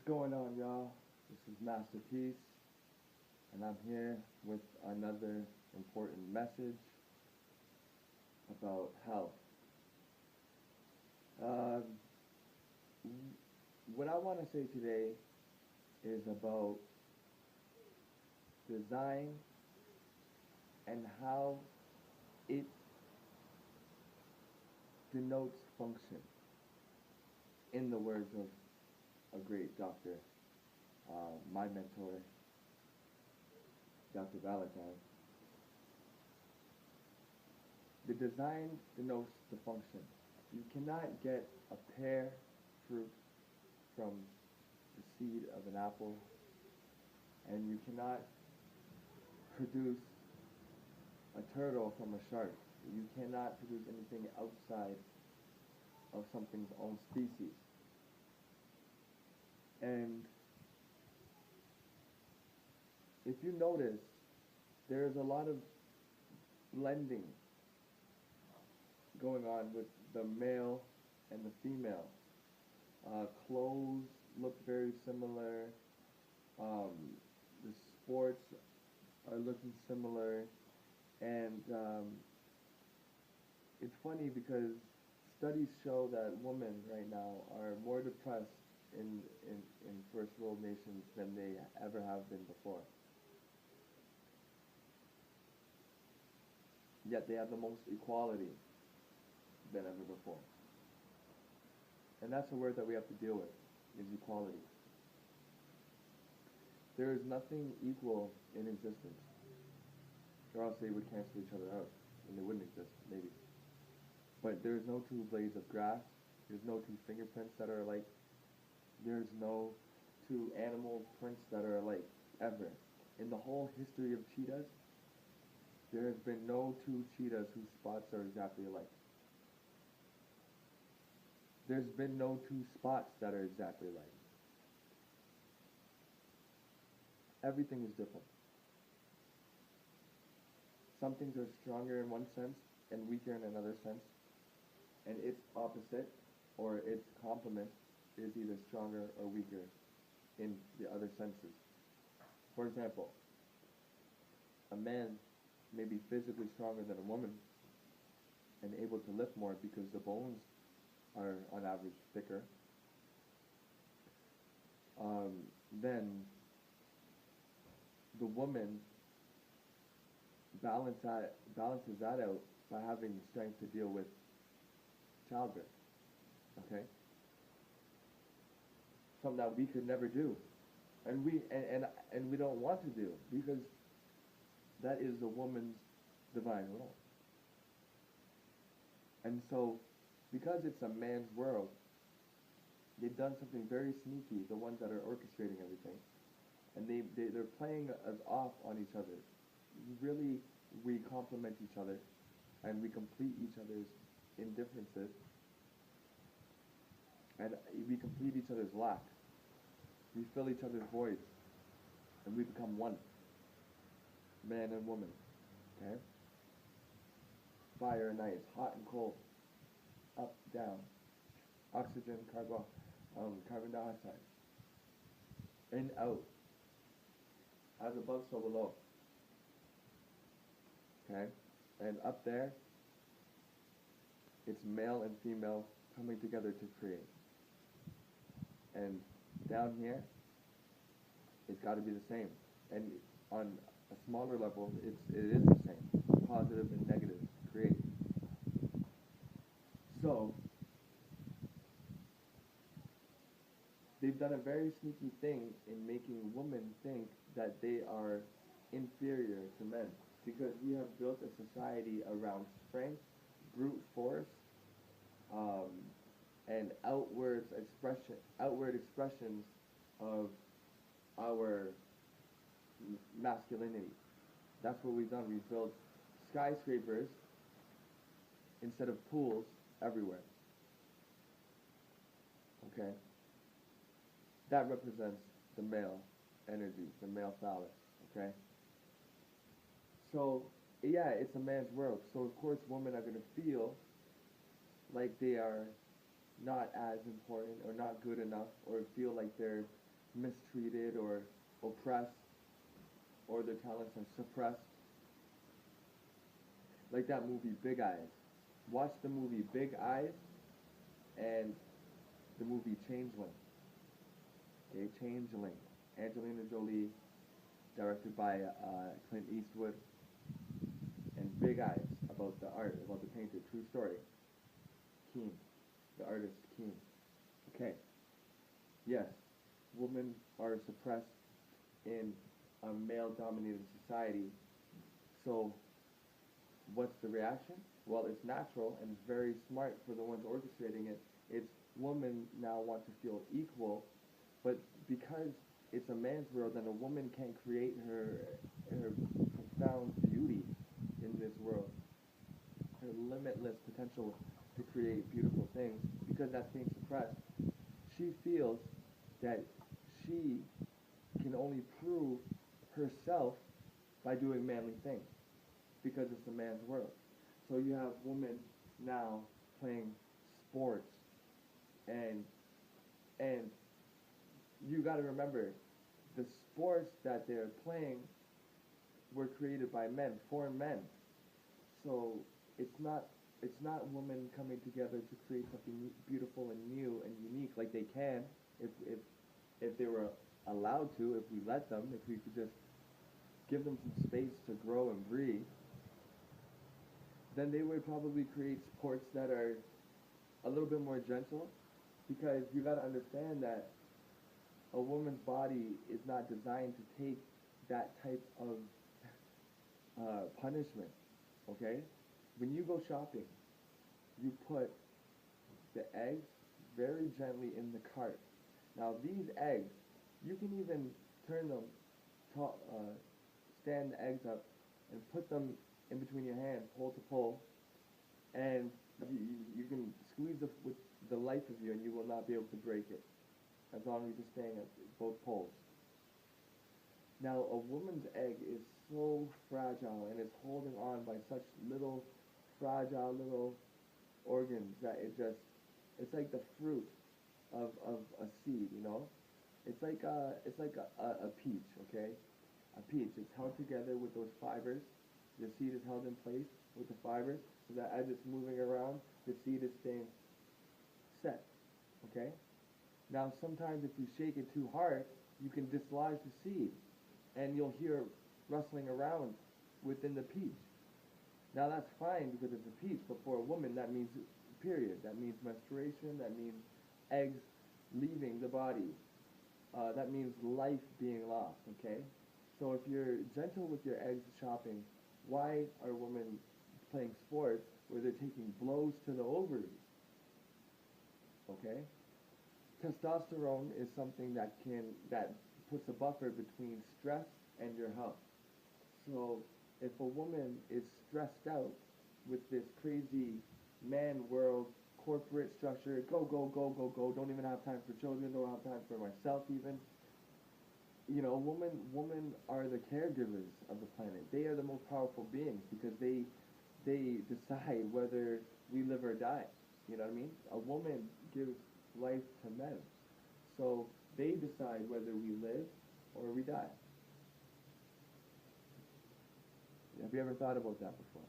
Going on, y'all? This is Masterpiece, and I'm here with another important message about health. Um, what I want to say today is about design and how it denotes function, in the words of a great doctor, my mentor, Dr. Valentine. The design denotes the function. You cannot get a pear fruit from the seed of an apple, and you cannot produce a turtle from a shark. You cannot produce anything outside of something's own species. And if you notice, there's a lot of blending going on with the male and the female. Clothes look very similar. Um, the sports are looking similar, and it's funny because studies show that women right now are more depressed in, in first world nations than they ever have been before. Yet they have the most equality than ever before. And that's a word that we have to deal with, is equality. There is nothing equal in existence, or else they would cancel each other out, and they wouldn't exist, maybe. But there's no two blades of grass, there's no two fingerprints that are alike, there's no two animal prints that are alike, ever. In the whole history of cheetahs, there has been no two cheetahs whose spots are exactly alike. There's been no two spots that are exactly alike. Everything is different. Some things are stronger in one sense and weaker in another sense, and its opposite or its complement is either stronger or weaker in the other senses. For example, a man may be physically stronger than a woman and able to lift more because the bones are on average thicker. Um, then the woman balances that out by having the strength to deal with childbirth. Okay, something that we could never do, and we don't want to do because that is the woman's divine role. And so, because it's a man's world, they've done something very sneaky, the ones that are orchestrating everything, and they're playing us off on each other. Really, we complement each other, and we complete each other's indifferences, and we complete each other's lack. We fill each other's voids, and we become one, man and woman. Okay? Fire and ice, hot and cold, up, down, oxygen, carbon dioxide, in, out, as above, so below. Okay? And up there, it's male and female coming together to create. And down here, it's got to be the same. And on a smaller level, it is the same. Positive and negative create. So, they've done a very sneaky thing in making women think that they are inferior to men, because we have built a society around strength, brute force, um, and outward expressions of our masculinity. That's what we've done. We've built skyscrapers instead of pools everywhere. Okay? That represents the male energy, the male phallus. Okay? So, yeah, it's a man's world. So, of course, women are going to feel like they are not as important or not good enough, or feel like they're mistreated or oppressed, or their talents are suppressed. Like that movie Big Eyes. Watch the movie Big Eyes and the movie Changeling. Okay, Changeling. Angelina Jolie, directed by Clint Eastwood, and Big Eyes, about the art, about the painter, true story. Keen, the artist Keen. Okay, yes, women are suppressed in a male-dominated society. So, what's the reaction? Well, it's natural and it's very smart for the ones orchestrating it. It's women now want to feel equal, but because it's a man's world and a woman can't create her profound beauty in this world, her limitless potential to create beautiful things, because that's being suppressed, she feels that she can only prove herself by doing manly things because it's a man's world. So you have women now playing sports, and and you got to remember the sports that they're playing were created by men for men. So it's not it's not women coming together to create something beautiful and new and unique like they can if they were allowed to, if we let them, if we could just give them some space to grow and breathe, then they would probably create sports that are a little bit more gentle, because you got to understand that a woman's body is not designed to take that type of punishment. Okay, when you go shopping, you put the eggs very gently in the cart. Now these eggs, you can even turn them, stand the eggs up, and put them in between your hands, pole to pole, and you can squeeze with the life of you, and you will not be able to break it as long as you're staying at both poles. Now, a woman's egg is so fragile and is holding on by such little, fragile little organs that it's like the fruit of a seed, you know? It's like a peach, okay? A peach is held together with those fibers. The seed is held in place with the fibers so that as it's moving around, the seed is staying set, okay? Now, sometimes if you shake it too hard, you can dislodge the seed, and you'll hear rustling around within the peach. Now, that's fine because it's a peach, but for a woman, that means period. That means menstruation. That means eggs leaving the body. That means life being lost, okay? So if you're gentle with your eggs shopping, why are women playing sports where they're taking blows to the ovaries? Okay? Testosterone is something that puts a buffer between stress and your health. So if a woman is stressed out with this crazy man world corporate structure, go go go go go, don't even have time for children, don't have time for myself even. You know, women are the caregivers of the planet. They are the most powerful beings because they decide whether we live or die. You know what I mean? A woman gives life to men. So they decide whether we live or we die. Have you ever thought about that before?